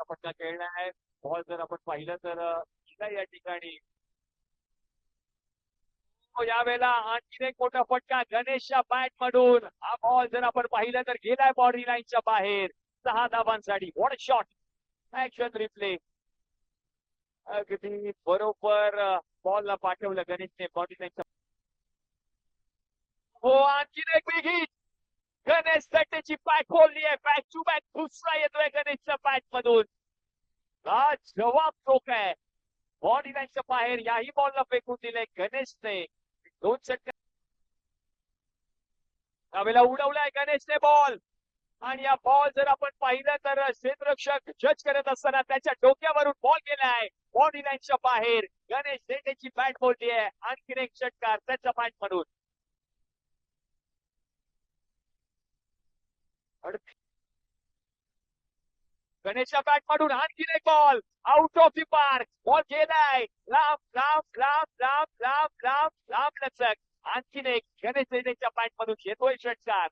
फटका खेळला आहे. बॉल जर आपण पाहिलं तर या ठिकाणी यावेळेला आणखीन एक मोठा फटका गणेशच्या बॅट मधून. हा बॉल जर आपण पाहिलं तर गेलाय बॉडी लाईनच्या बाहेर. 6 धावांसाठी. What shot. Action replay. अगदी बरोबर बॉलला पाठवलं गणेशने बॉडी लाईनच्या. हो आणखीन एक बिग हिट. गणेश त्याची बॅट खोलली आहे. बॅक टू बॅक दुसरा येतोय गणेशच्या बॅट मधून. जवाब चोख आहे. बॉडी लाईनच्या बाहेर याही बॉलला फेकून दिलंय गणेशने. 2 षटकार यावेळेला उडवलाय गणेशने बॉल. आणि या बॉल जर आपण पाहिलं तर क्षेत्ररक्षक जज करत असताना त्याच्या डोक्यावरून बॉल गेलाय बॉडी लाईनच्या बाहेर. गणेश त्याची बॅट बोलली आहे. आणखीन एक षटकार त्याच्या बॅट मधून. गणेशच्या बॅट मधून आणखीन एक ball out of the park. Ball गेलाय लांब लांब लांब लांब लांब लांब लांब लचक. आणखीन एक गणेश त्याच्या बॅट मधून येतोय षटकार.